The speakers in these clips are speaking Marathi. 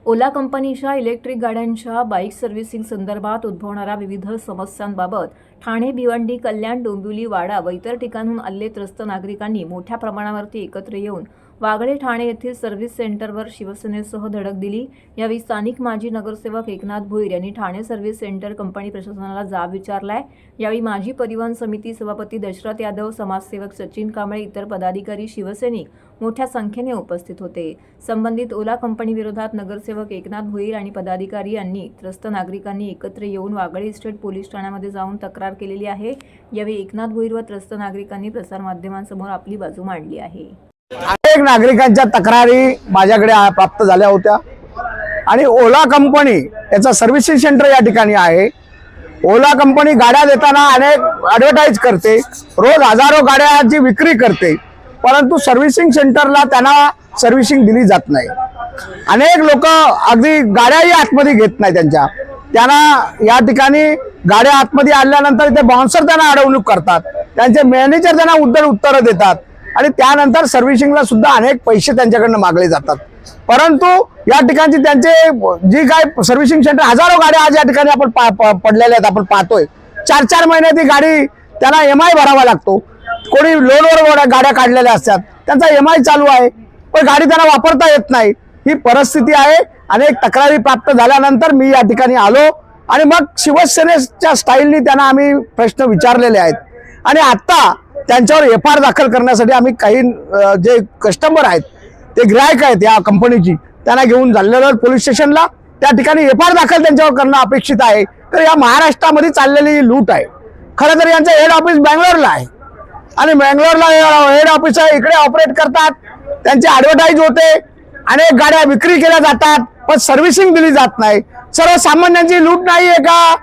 ओला कंपनीच्या इलेक्ट्रिक गाड्यांच्या बाईक सर्व्हिसिंग संदर्भात उद्भवणाऱ्या विविध समस्यांबाबत ठाणे, भिवंडी, कल्याण, डोंबिवली, वाडा व इतर ठिकाणून आलेले त्रस्त नागरिकांनी मोठ्या प्रमाणावरती एकत्र येऊन वागळे ठाणे येथील सर्व्हिस सेंटरवर शिवसेनेसह धडक दिली। यावेळी स्थानिक माजी नगरसेवक एकनाथ भोईर यांनी ठाणे सर्व्हिस सेंटर कंपनी प्रशासनाला जाब विचारलाय। यावेळी माजी परिवहन समिती सभापती दशरथ यादव, समाजसेवक सचिन कांबळे, इतर पदाधिकारी, शिवसैनिक मोठ्या संख्येने उपस्थित होते। संबंधित ओला कंपनी विरोधात नगरसेवक एकनाथ भोईर आणि पदाधिकारी यांनी त्रस्त नागरिकांनी एकत्र येऊन वागळे इस्टेट पोलीस ठाण्यामध्ये जाऊन तक्रार केलेली आहे। यावेळी एकनाथ भोईर व त्रस्त नागरिकांनी प्रसारमाध्यमांसमोर आपली बाजू मांडली आहे। अनेक नागरिकांच्या तक्रारी माझ्याकडे प्राप्त झाल्या होत्या आणि ओला कंपनी याचा सर्व्हिसिंग सेंटर या ठिकाणी आहे। ओला कंपनी गाड्या देताना अनेक ॲडव्हर्टाइज करते, रोज हजारो गाड्यांची विक्री करते, परंतु सर्व्हिसिंग सेंटरला त्यांना सर्व्हिसिंग दिली जात नाही। अनेक लोक अगदी गाड्याही आतमध्ये घेत नाही त्यांना या ठिकाणी गाड्या आतमध्ये आल्यानंतर ते बाउन्सर त्यांना अडवणूक करतात, त्यांचे मॅनेजर त्यांना उत्तरं देतात आणि त्यानंतर सर्व्हिसिंगला सुद्धा अनेक पैसे त्यांच्याकडनं मागले जातात। परंतु या ठिकाणची त्यांचे जी काय सर्व्हिसिंग सेंटर हजारो गाड्या आज या ठिकाणी आपण पडलेल्या आहेत, आपण पाहतोय 4-4 महिने ती गाडी त्यांना EMI भरावा लागतो। कोणी लोनवर गाड्या काढलेल्या असतात, त्यांचा EMI चालू आहे, पण गाडी त्यांना वापरता येत नाही। ही परिस्थिती आहे। अनेक तक्रारी प्राप्त झाल्यानंतर मी या ठिकाणी आलो आणि मग शिवसेनेच्या स्टाईलनी त्यांना आम्ही प्रश्न विचारलेले आहेत आणि आता त्यांच्यावर FIR दाखल करण्यासाठी आम्ही काही जे कस्टमर आहेत, ते ग्राहक आहेत या कंपनीची, त्यांना घेऊन झालेलं पोलीस स्टेशनला त्या ठिकाणी FIR दाखल त्यांच्यावर करणं अपेक्षित आहे। तर या महाराष्ट्रामध्ये चाललेली लूट आहे। खरं तर यांचं हेड ऑफिस बँगलोरला आहे आणि बँगलोरला हेड ऑफिस आहे, इकडे ऑपरेट करतात, त्यांचे ॲडव्हर्टाइज होते, अनेक गाड्या विक्री केल्या जातात, पण सर्व्हिसिंग दिली जात नाही। सर्वसामान्यांची लूट नाही आहे का?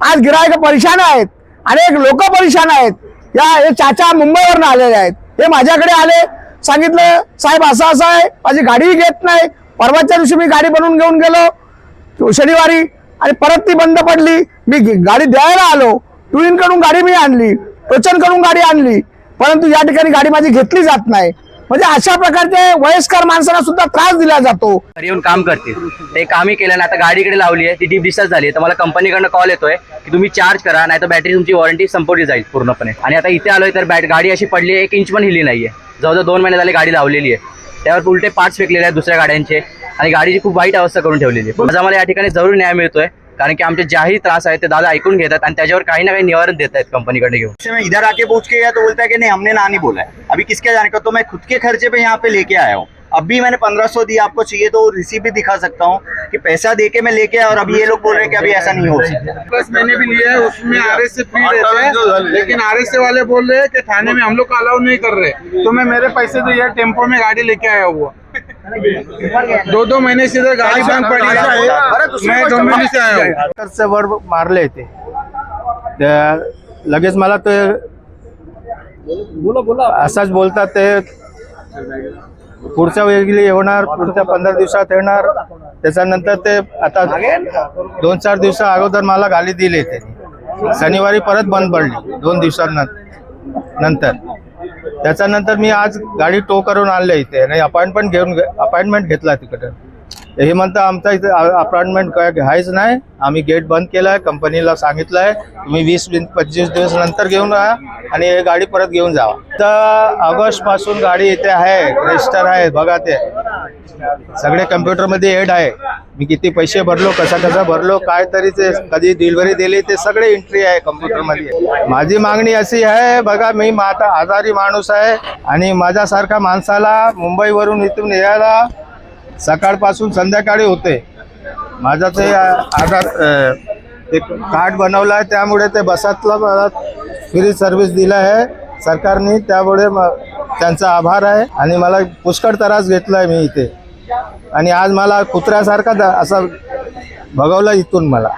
आज गिरायक परेशान आहेत, अनेक लोक परेशान आहेत। हे चाचा मुंबईवरून आलेले आहेत, हे माझ्याकडे आले, सांगितलं साहेब असं आहे, माझी गाडीही घेत नाही। परवाच्या दिवशी मी गाडी बनवून घेऊन गेलो शनिवारी आणि परत ती बंद पडली। मी गाडी द्यायला आलो, टुईन कडून गाडी मी आणली, टोचन कडून गाडी आणली, परंतु या ठिकाणी गाडी माझी घेतली जात नाही। म्हणजे अशा प्रकारचे वयस्कर माणसांना सुद्धा त्रास दिला जातो। घरी येऊन काम करतील, ते कामही केलं ना, आता गाडीकडे लावली आहे, ती डीप डिस्चार्ज झाली आहे, तर मला कंपनीकडनं कॉल येतोय की तुम्ही चार्ज करा, नाही तर बॅटरी तुमची वॉरंटी संपवली जाईल पूर्णपणे। आणि आता इथे आलोय तर गाडी अशी पडली आहे, 1 इंच पण हिली नाहीये। जवळजवळ 2 महिने झाले गाडी लावलेली आहे, त्यावर उलटे पार्ट्स फेकलेले आहेत दुसऱ्या गाड्यांचे आणि गाडीची खूप वाईट अवस्था करून ठेवलेली आहे। माझा मला या ठिकाणी जरूर न्याय मिळतोय, कारण कि आमचे ज्याही त्रास आहेत ते दादा ऐकून घेतात आणि त्याच्यावर काही ना काही निवारण देत आहेत कंपनीकडे घेऊन। मैं इधर आके पूछ के गया तो बोलता है कि नहीं हमने ना नहीं बोला है, अभी किसके जाने का। तो मैं खुद के खर्चे पे यहाँ पे लेके आया हूँ। अब भी मैंने 1500 दिया, आपको चाहिए तो रिसीप्ट भी दिखा सकता हूँ कि पैसा दे के मैं लेके आया और अभी ये लोग बोल रहे हैं कि अभी ऐसा नहीं हो सकता। प्लस मैंने भी लिया है, उसमें RS से फ्री रहते हैं, लेकिन RS वाले बोल रहे हैं कि थाने में हम लोग को अलाउ नहीं कर रहे। तो मैं मेरे पैसे तो ये टेम्पो में गाड़ी लेके आया हुआ, 2 महीने से गाड़ी बंद पड़ी है, मैं डोंबिवली से आया हूँ। वर मारले ते लगेच मला ते असाच बोलतात, ते पुढच्या वेळी येणार, पुढच्या 15 दिवसात येणार। त्याच्यानंतर ते आता 2-4 दिवसा अगोदर मला गाडी दिली, ते शनिवारी परत बंद पडली 2 दिवसानंतर। त्याच्यानंतर मी आज गाडी टो करून आणले इथे आणि अपॉइंटमेंट घेतला तिकडे। हे म्हणतं आमचा इथे अपॉइंटमेंट काय घ्यायच नाही, आम्ही गेट बंद केला आहे, कंपनीला सांगितलं आहे तुम्ही 20-25 दिवस नंतर घेऊन राहा आणि हे गाडी परत घेऊन जावा। तर ऑगस्ट पासून गाडी इथे आहे, रजिस्टर आहे, बघा ते सगळे कम्प्युटरमध्ये एड आहे, मी किती पैसे भरलो, कसा भरलो, काय तरी ते कधी डिलिव्हरी दिली, ते सगळे एंट्री आहे कम्प्युटरमध्ये। माझी मागणी अशी आहे, बघा मी आता आजारी माणूस आहे आणि माझ्यासारख्या माणसाला मुंबईवरून इथून यायला सकाळपासून संध्याकाळी होते। माझं ते आधार ते कार्ड बनवलं आहे, त्यामुळे ते बसातला मला फ्री सर्व्हिस दिला आहे सरकारने, त्यामुळे त्यांचा आभार आहे। आणि मला पुष्कळ त्रास घेतला आहे मी इथे आणि आज मला कुत्र्यासारखा असं भगवलं इथून मला।